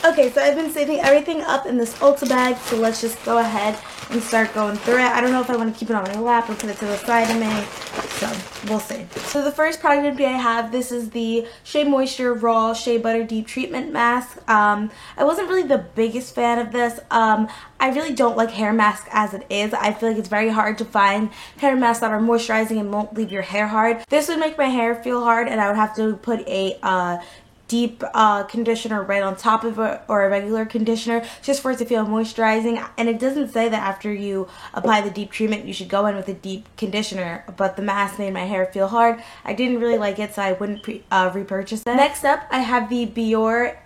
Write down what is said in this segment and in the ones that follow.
Okay, so I've been saving everything up in this Ulta bag, so let's just go ahead and start going through it. I don't know if I want to keep it on my lap or put it to the side of me, so we'll see. So the first product I have, this is the Shea Moisture Raw Shea Butter Deep Treatment Mask. I wasn't really the biggest fan of this. I really don't like hair masks as it is. I feel like it's very hard to find hair masks that are moisturizing and won't leave your hair hard. This would make my hair feel hard, and I would have to put a deep conditioner right on top of it, or a regular conditioner, just for it to feel moisturizing. And it doesn't say that after you apply the deep treatment you should go in with a deep conditioner, but the mask made my hair feel hard. I didn't really like it, so I wouldn't repurchase it. Next up, I have the Biore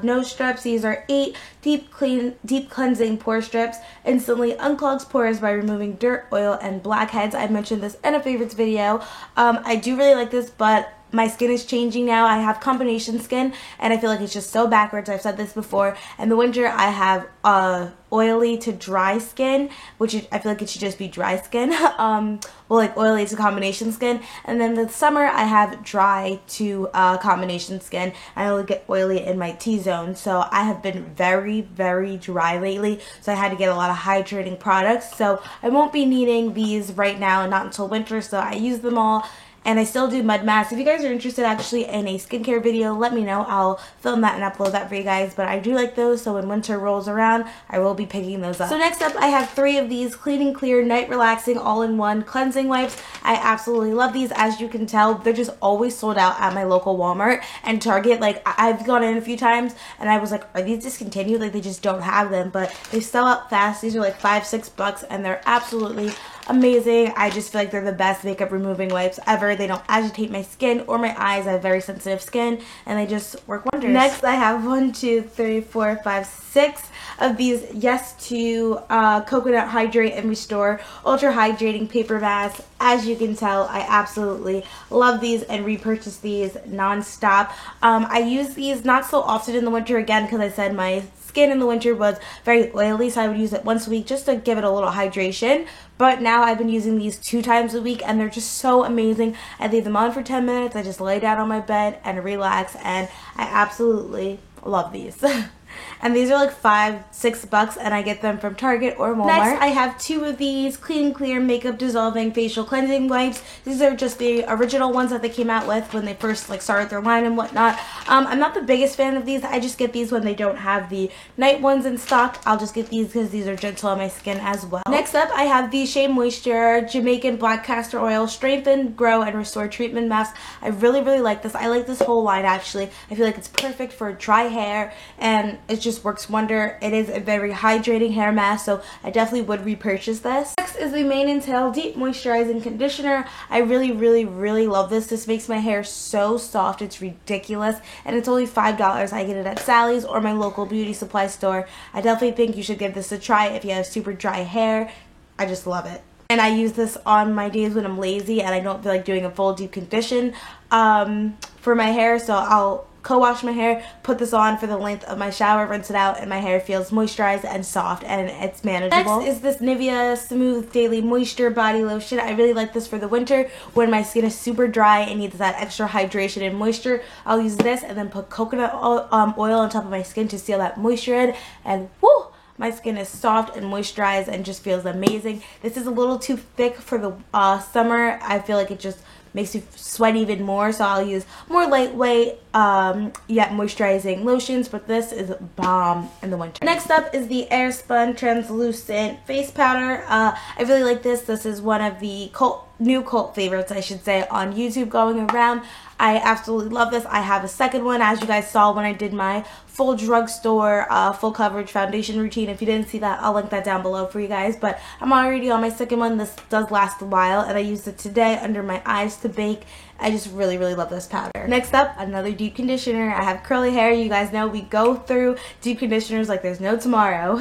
nose strips. These are 8 deep cleansing pore strips. Instantly unclogs pores by removing dirt, oil, and blackheads. I mentioned this in a favorites video. I do really like this, but my skin is changing now. I have combination skin, and I feel like it's just so backwards. I've said this before. In the winter, I have oily to dry skin, which I feel like it should just be dry skin. Well, like oily to combination skin. And then the summer, I have dry to combination skin. I only get oily in my T-zone. So I have been very, very dry lately. So I had to get a lot of hydrating products. So I won't be needing these right now, not until winter. So I use them all. And I still do mud masks. If you guys are interested actually in a skincare video, let me know. I'll film that and upload that for you guys. But I do like those, so when winter rolls around, I will be picking those up. So next up, I have 3 of these Clean and Clear Night Relaxing All-in-One Cleansing Wipes. I absolutely love these. As you can tell, they're just always sold out at my local Walmart and Target. Like, I've gone in a few times, and I was like, are these discontinued? Like, they just don't have them. But they sell out fast. These are like $5-6, and they're absolutely amazing. I just feel like they're the best makeup removing wipes ever. They don't agitate my skin or my eyes. I have very sensitive skin, and they just work wonders. Next, I have 1, 2, 3, 4, 5, 6 of these Yes To Coconut Hydrate and Restore Ultra Hydrating Paper Masks. As you can tell, I absolutely love these and repurchase these non-stop. I use these not so often in the winter, again, because I said my skin in the winter was very oily, so I would use it once a week just to give it a little hydration. But now I've been using these 2 times a week, and they're just so amazing. I leave them on for 10 minutes. I just lay down on my bed and relax, and I absolutely love these. And these are like $5-6, and I get them from Target or Walmart. Next, I have 2 of these Clean and Clear Makeup Dissolving Facial Cleansing Wipes. These are just the original ones that they came out with when they first started their line and whatnot. I'm not the biggest fan of these. I just get these when they don't have the night ones in stock. I'll just get these because these are gentle on my skin as well. Next up, I have the Shea Moisture Jamaican Black Castor Oil Strengthen, Grow, and Restore Treatment Mask. I really, really like this. I like this whole line, actually. I feel like it's perfect for dry hair, and it just works wonder. It is a very hydrating hair mask, so I definitely would repurchase this. Next is the Mane and Tail Deep Moisturizing Conditioner. I really, really, really love this. This makes my hair so soft. It's ridiculous, and it's only $5. I get it at Sally's or my local beauty supply store. I definitely think you should give this a try if you have super dry hair. I just love it. And I use this on my days when I'm lazy and I don't feel like doing a full deep condition for my hair, so I'll co-wash my hair, put this on for the length of my shower, rinse it out, and my hair feels moisturized and soft, and it's manageable. Next is this Nivea Smooth Daily Moisture Body Lotion. I really like this for the winter when my skin is super dry and needs that extra hydration and moisture. I'll use this and then put coconut oil on top of my skin to seal that moisture in, and whoo! My skin is soft and moisturized and just feels amazing. This is a little too thick for the summer. I feel like it just makes you sweat even more, so I'll use more lightweight yet moisturizing lotions, but this is bomb in the winter. Next up is the Airspun Translucent Face Powder. I really like this. This is one of the new cult favorites, I should say, on YouTube going around. I absolutely love this. I have a second one, as you guys saw when I did my full drugstore, full coverage foundation routine. If you didn't see that, I'll link that down below for you guys. But I'm already on my second one. This does last a while, and I used it today under my eyes to bake. I just really, really love this powder. Next up, another deep conditioner. I have curly hair. You guys know we go through deep conditioners like there's no tomorrow.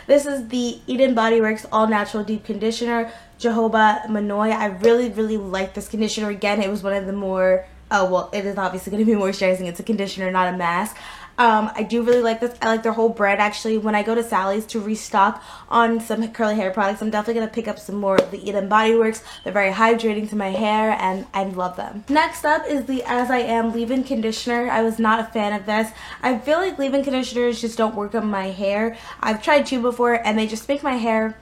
This is the Eden Body Works All Natural Deep Conditioner, Jojoba Manoi. I really, really like this conditioner. Again, it was one of the more, well, it is obviously going to be moisturizing. It's a conditioner, not a mask. I do really like this. I like their whole brand actually. When I go to Sally's to restock on some curly hair products, I'm definitely going to pick up some more of the Eden Body Works. They're very hydrating to my hair and I love them. Next up is the As I Am leave-in conditioner. I was not a fan of this. I feel like leave-in conditioners just don't work on my hair. I've tried 2 before and they just make my hair,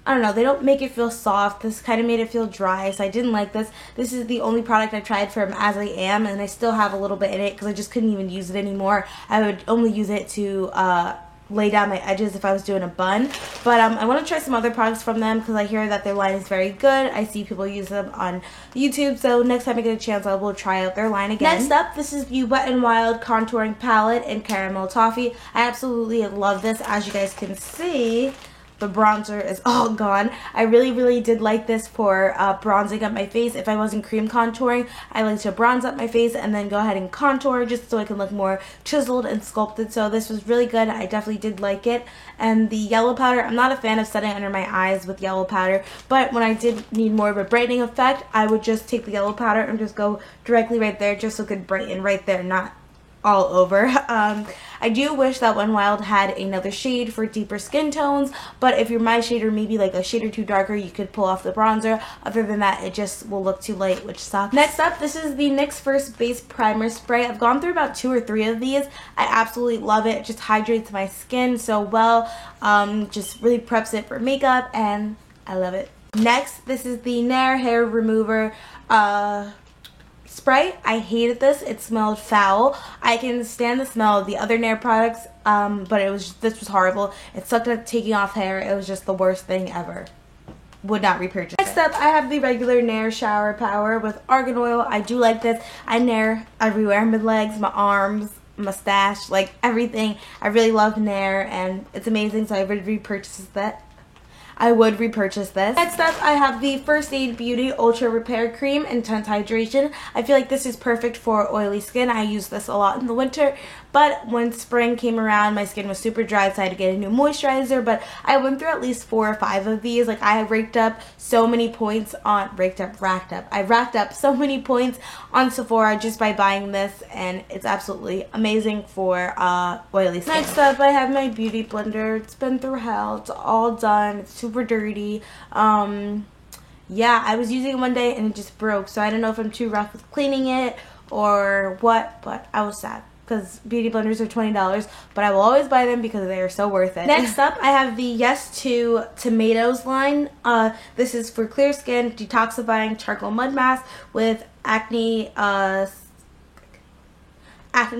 I don't know, they don't make it feel soft. This kind of made it feel dry, so I didn't like this. This is the only product I tried from As I Am, and I still have a little bit in it because I just couldn't even use it anymore. I would only use it to lay down my edges if I was doing a bun. But I want to try some other products from them because I hear that their line is very good. I see people use them on YouTube, so next time I get a chance I will try out their line again. Next up, this is the Wet n Wild Contouring Palette in Caramel Toffee. I absolutely love this. As you guys can see, the bronzer is all gone. I really did like this for bronzing up my face. If I wasn't cream contouring, I like to bronze up my face and then go ahead and contour just so I can look more chiseled and sculpted. So this was really good. I definitely did like it. And the yellow powder, I'm not a fan of setting under my eyes with yellow powder, but when I did need more of a brightening effect, I would just take the yellow powder and just go directly right there just so it could brighten right there, not all over. I do wish that Wet n Wild had another shade for deeper skin tones, but if you're my shade or maybe like a shade or 2 darker, you could pull off the bronzer. Other than that, it just will look too light, which sucks. Next up, this is the NYX First Base Primer Spray. I've gone through about 2 or 3 of these. I absolutely love it. It just hydrates my skin so well. Just really preps it for makeup, and I love it. Next, this is the Nair Hair Remover spray. I hated this. It smelled foul. I can stand the smell of the other Nair products, but this was horrible. It sucked at taking off hair. It was just the worst thing ever. Would not repurchase it. Next up, I have the regular Nair Shower Power with argan oil. I do like this. I Nair everywhere. My legs, my arms, mustache, like everything. I really love Nair and it's amazing, so I would repurchase that. Next up, I have the First Aid Beauty Ultra Repair Cream Intense Hydration. I feel like this is perfect for oily skin. I use this a lot in the winter, but when spring came around, my skin was super dry, so I had to get a new moisturizer, but I went through at least 4 or 5 of these. Like, I racked up so many points on, I racked up so many points on Sephora just by buying this, and it's absolutely amazing for oily skin. Next up, I have my beauty blender. It's been through hell. It's all done. It's super dirty. Yeah, I was using it one day and it just broke, so I don't know if I'm too rough with cleaning it or what, but I was sad because beauty blenders are $20, but I will always buy them because they are so worth it. Next up, I have the Yes to Tomatoes line. This is for clear skin, detoxifying charcoal mud mask with acne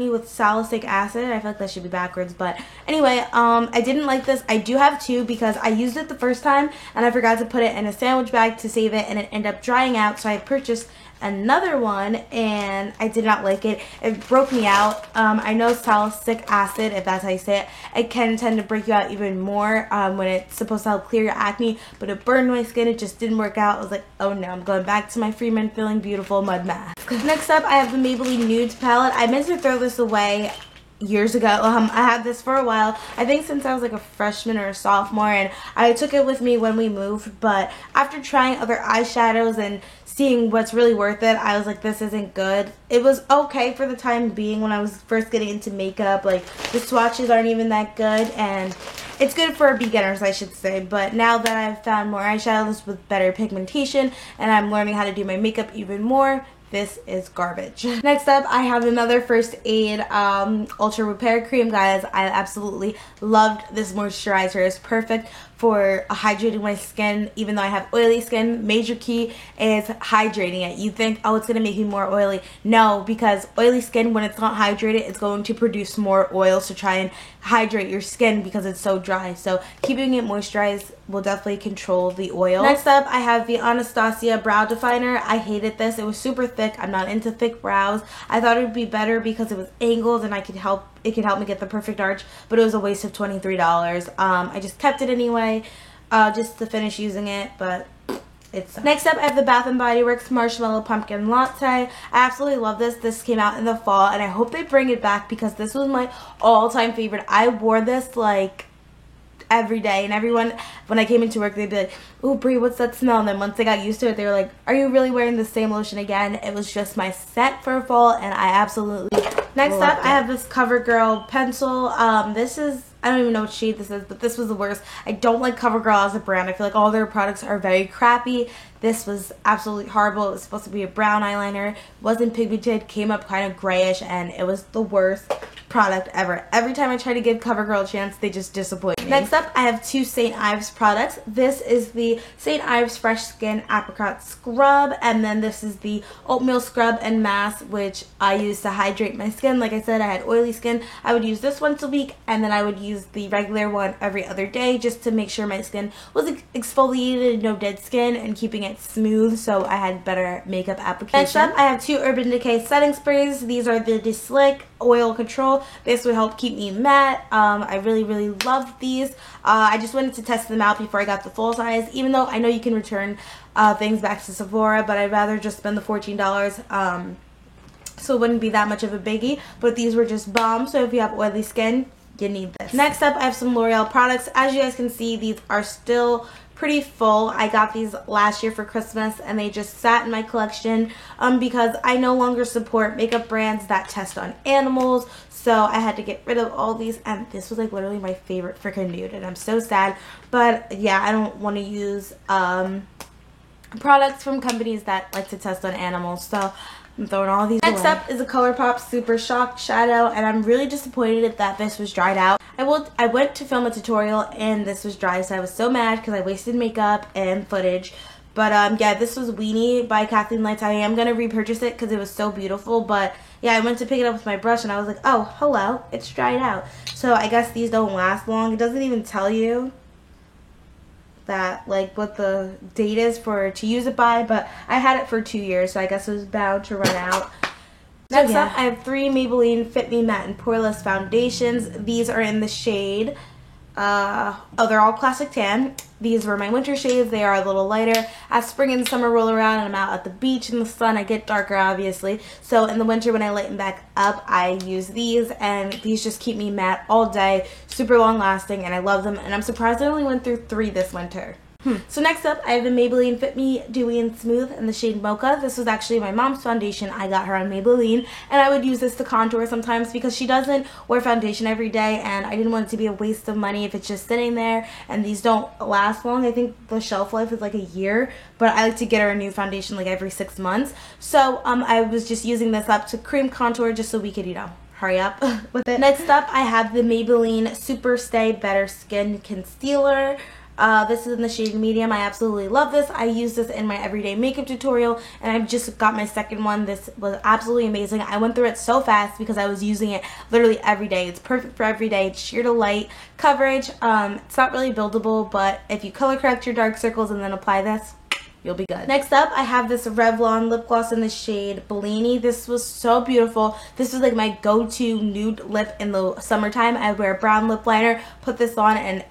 with salicylic acid. I feel like that should be backwards, but anyway, I didn't like this. I do have 2 because I used it the first time and I forgot to put it in a sandwich bag to save it, and it ended up drying out, so I purchased another one and I did not like it. It broke me out. I know salicylic acid, if that's how you say it, it can tend to break you out even more when it's supposed to help clear your acne, but it burned my skin. It just didn't work out. I was like, oh no, I'm going back to my Freeman Feeling Beautiful mud mask. Next up, I have the Maybelline Nudes palette. I meant to throw this away years ago. I had this for a while, I think since I was like a freshman or a sophomore, and I took it with me when we moved, but after trying other eyeshadows and seeing what's really worth it, I was like, this isn't good. It was okay for the time being when I was first getting into makeup. Like, the swatches aren't even that good, and it's good for beginners, I should say, but now that I've found more eyeshadows with better pigmentation and I'm learning how to do my makeup even more, this is garbage. Next up, I have another First Aid Ultra Repair Cream. Guys, I absolutely loved this moisturizer. It's perfect for hydrating my skin, even though I have oily skin. Major key is hydrating it. You think, oh, it's going to make me more oily. No, because oily skin, when it's not hydrated, it's going to produce more oil, so try and hydrate your skin because it's so dry. So keeping it moisturized will definitely control the oil. Next up, I have the Anastasia Brow Definer. I hated this. It was super thick. I'm not into thick brows. I thought it would be better because it was angled and it could help me get the perfect arch, but it was a waste of $23. I just kept it anyway, just to finish using it, but it sucks. Next up, I have the Bath & Body Works Marshmallow Pumpkin Latte. I absolutely love this. This came out in the fall, and I hope they bring it back because this was my all-time favorite. I wore this like every day, and everyone, when I came into work, they'd be like, "Ooh, Brie, what's that smell?" And then once they got used to it, they were like, "Are you really wearing the same lotion again?" It was just my scent for fall, and I absolutely Next up, I have this CoverGirl pencil. This is, I don't even know what shade this is, but this was the worst. I don't like CoverGirl as a brand. I feel like all their products are very crappy. This was absolutely horrible. It was supposed to be a brown eyeliner. Wasn't pigmented, came up kind of grayish, and it was the worst product ever. Every time I try to give CoverGirl a chance, they just disappoint me. Next up, I have two St. Ives products. This is the St. Ives Fresh Skin Apricot Scrub, and then this is the Oatmeal Scrub and Mask, which I use to hydrate my skin. Like I said, I had oily skin. I would use this once a week, and then I would use the regular one every other day just to make sure my skin was exfoliated, no dead skin, and keeping it smooth so I had better makeup application. Next up, I have two Urban Decay setting sprays. These are the Slick Oil Control. This would help keep me matte. I really love these. I just wanted to test them out before I got the full size, even though I know you can return things back to Sephora, but I'd rather just spend the $14 so it wouldn't be that much of a biggie. But these were just bomb, so if you have oily skin, you need this. Next up, I have some L'Oreal products. As you guys can see, these are still pretty full. I got these last year for Christmas, and they just sat in my collection because I no longer support makeup brands that test on animals, so I had to get rid of all these, and this was like literally my favorite freaking nude, and I'm so sad. But yeah, I don't want to use products from companies that like to test on animals, so I'm throwing all these Next away. Up is a ColourPop Super Shock Shadow, and I'm really disappointed that this was dried out. I went to film a tutorial and this was dry, so I was so mad because I wasted makeup and footage. But yeah, this was Weenie by Kathleen Lights. I am going to repurchase it because it was so beautiful. But yeah, I went to pick it up with my brush and I was like, oh, hello, it's dried out. So I guess these don't last long. It doesn't even tell you that, like, what the date is to use it by, but I had it for 2 years, so I guess it was bound to run out. Next up, I have three Maybelline Fit Me Matte and Poreless foundations. These are in the shade, they're all Classic Tan. These were my winter shades. They are a little lighter. As spring and summer roll around and I'm out at the beach in the sun, I get darker, obviously. So in the winter, when I lighten back up, I use these, and these just keep me matte all day, super long lasting, and I love them. And I'm surprised I only went through 3 this winter. So next up, I have the Maybelline Fit Me Dewy and Smooth in the shade Mocha. This was actually my mom's foundation. I got her on Maybelline, and I would use this to contour sometimes because she doesn't wear foundation every day, and I didn't want it to be a waste of money if it's just sitting there, and these don't last long. I think the shelf life is like a year, but I like to get her a new foundation like every 6 months. So I was just using this up to cream contour just so we could, you know, hurry up with it. Next up, I have the Maybelline Super Stay Better Skin Concealer. This is in the shade medium. I absolutely love this. I use this in my everyday makeup tutorial, and I just got my second one. This was absolutely amazing. I went through it so fast because I was using it literally every day. It's perfect for every day. It's sheer to light coverage. It's not really buildable, but if you color correct your dark circles and then apply this, you'll be good. Next up, I have this Revlon lip gloss in the shade Bellini. This was so beautiful. This was like my go-to nude lip in the summertime. I wear a brown lip liner, put this on, and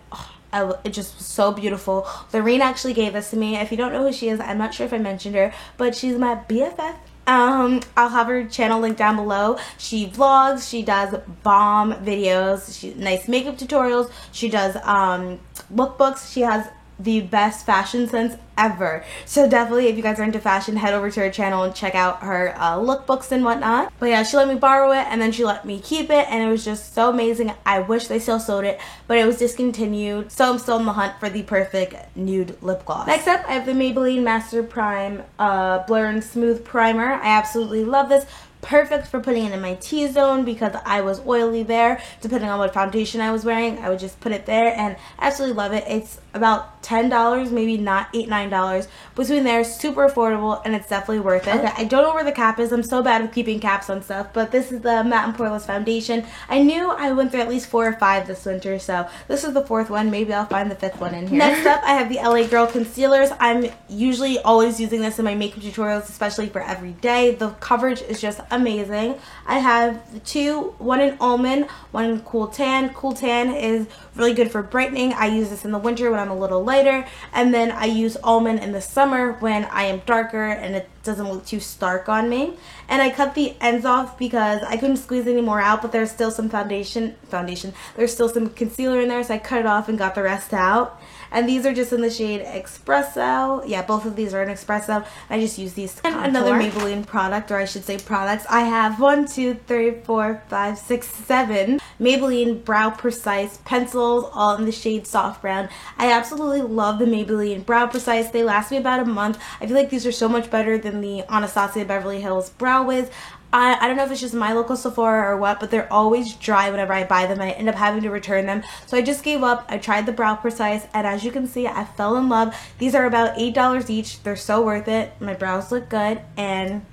it just was so beautiful. Lorene actually gave this to me. If you don't know who she is, I'm not sure if I mentioned her, but she's my BFF. I'll have her channel linked down below. She vlogs, she does bomb videos, nice makeup tutorials, she does lookbooks. She has the best fashion sense ever. So definitely, if you guys are into fashion, head over to her channel and check out her lookbooks and whatnot. But yeah, she let me borrow it, and then she let me keep it, and it was just so amazing. I wish they still sold it, but it was discontinued, so I'm still on the hunt for the perfect nude lip gloss. Next up, I have the Maybelline Master Prime Blur and Smooth Primer. I absolutely love this. Perfect for putting it in my T-zone because I was oily there. Depending on what foundation I was wearing, I would just put it there, and I absolutely love it. It's about $10, maybe not $8, $9. Between there, super affordable, and it's definitely worth it. Okay, I don't know where the cap is. I'm so bad with keeping caps on stuff, but this is the Matte and Poreless Foundation. I knew I went through at least 4 or 5 this winter, so this is the 4th one. Maybe I'll find the 5th one in here. Next up, I have the LA Girl Concealers. I'm usually always using this in my makeup tutorials, especially for every day. The coverage is just amazing. I have 2, one in Almond, one in Cool Tan. Cool Tan is really good for brightening. I use this in the winter when I'm a little lighter, and then I use Almond in the summer when I am darker and doesn't look too stark on me. And I cut the ends off because I couldn't squeeze any more out, but there's still some there's still some concealer in there, so I cut it off and got the rest out. And these are just in the shade Espresso. Yeah, both of these are in Espresso. I just use these to contour. And another Maybelline product, or I should say products. I have 1, 2, 3, 4, 5, 6, 7 Maybelline Brow Precise pencils, all in the shade Soft Brown. I absolutely love the Maybelline Brow Precise. They last me about a month. I feel like these are so much better than the Anastasia Beverly Hills Brow Wiz. I don't know if it's just my local Sephora or what, but they're always dry whenever I buy them. I end up having to return them. So I just gave up. I tried the Brow Precise, and as you can see, I fell in love. These are about $8 each. They're so worth it. My brows look good, and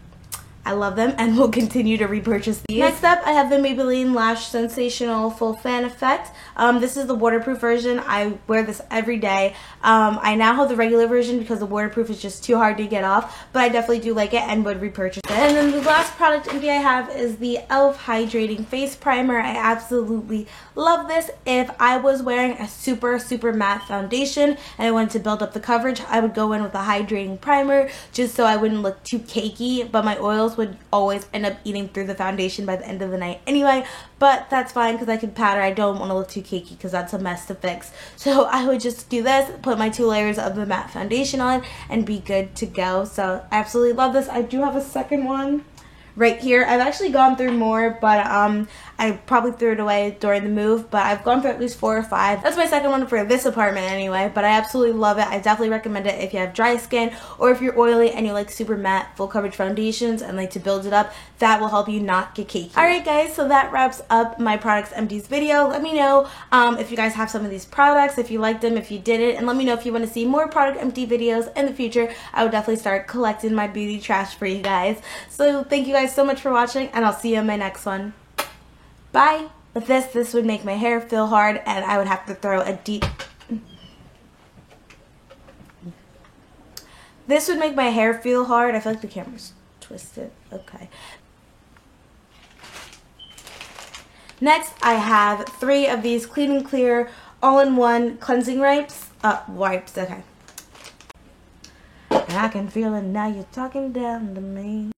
I love them, and will continue to repurchase these. Next up, I have the Maybelline Lash Sensational Full Fan Effect. This is the waterproof version. I wear this every day. I now have the regular version because the waterproof is just too hard to get off, but I definitely do like it and would repurchase it. And then the last product empty I have is the e.l.f. Hydrating Face Primer. I absolutely love this. If I was wearing a super matte foundation and I wanted to build up the coverage, I would go in with a hydrating primer just so I wouldn't look too cakey, but my oils would always end up eating through the foundation by the end of the night anyway, but that's fine because I can powder. I don't want to look too cakey because that's a mess to fix. So I would just do this, put my 2 layers of the matte foundation on, and be good to go. So I absolutely love this. I do have a second one right here. I've actually gone through more, but I probably threw it away during the move, but I've gone through at least 4 or 5. That's my second one for this apartment anyway, but I absolutely love it. I definitely recommend it if you have dry skin, or if you're oily and you like super matte full coverage foundations and like to build it up. That will help you not get cakey. Alright guys, so that wraps up my products empties video. Let me know if you guys have some of these products, if you liked them, if you didn't, and let me know if you want to see more product empty videos in the future. I would definitely start collecting my beauty trash for you guys. So thank you guys so much for watching, and I'll see you in my next one. Bye. With this would make my hair feel hard, and I would have to throw a deep... This would make my hair feel hard. I feel like the camera's twisted. Okay. Next, I have 3 of these Clean and Clear all-in-one cleansing wipes. Okay. And I can feel it now. You're talking down to me.